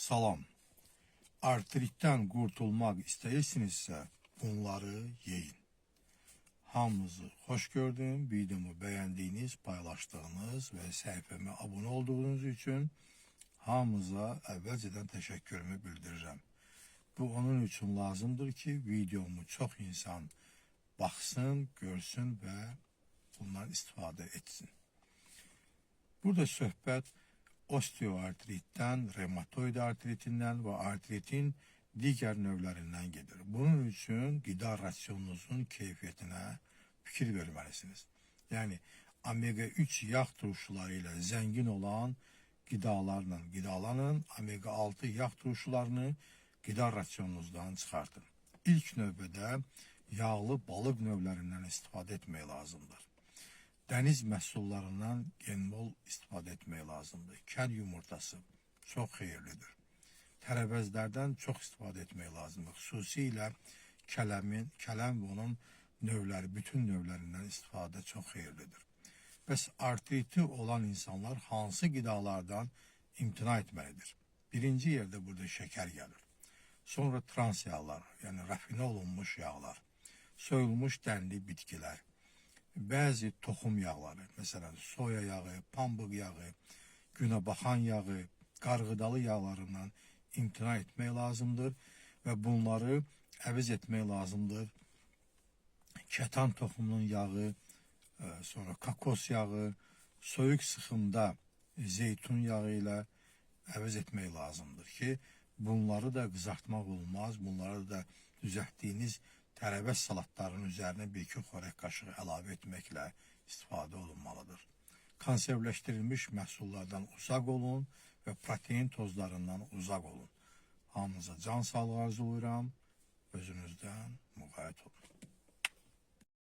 Salam. Artritdən qurtulmaq istəyirsinizsə, bunları yeyin. Hamınızı xoş gördüm. Videomu bəyəndiyiniz, paylaşdığınız və səhifəmə abunə olduğunuz üçün hamınıza əvvəlcədən təşəkkürümü bildirirəm. Bu onun üçün lazımdır ki, videomu çox insan baxsın, görsün və bundan istifadə etsin. Burada söhbət osteoartritdən, revmatoid artritindən və artritin digər növlərindən gedir. Bunun üçün qida rasionunuzun keyfiyyətinə fikir verməlisiniz. Yəni, omega-3 yağ turşuları ilə zəngin olan qidalarla qidalanın, omega-6 yağ turşularını qida rasionunuzdan çıxartın. İlk növbədə yağlı balıq növlərindən istifadə etmək lazımdır. Dəniz məhsullarından genmol istifadə etmək lazımdır. Kəl yumurtası çox xeyirlidir. Tərəvəzlərdən çox istifadə etmək lazımdır. Xüsusilə kələm və onun növləri, bütün növlərindən istifadə çox xeyirlidir. Bəs artriti olan insanlar hansı qidalardan imtina etməlidir? Birinci yerdə burada şəkər gəlir. Sonra trans yağlar, yəni rafinə olunmuş yağlar, soyulmuş dənli bitkilər, bəzi toxum yağları, məsələn, soya yağı, pambıq yağı, günəbaxan yağı, qarğıdalı yağlarından imtina etmək lazımdır və bunları əvəz etmək lazımdır. Kətan toxumunun yağı, sonra kakos yağı, soyuq sıxımda zeytun yağı ilə əvəz etmək lazımdır ki, bunları da qızartmaq olmaz, bunları da düzəltdiyiniz tərəvəz salatlarının üzərinə bir-iki xörək qaşığı əlavə etməklə istifadə olunmalıdır. Konservləşdirilmiş məhsullardan uzaq olun və protein tozlarından uzaq olun. Hamınıza can sağlığı arzulayıram. Özünüzdən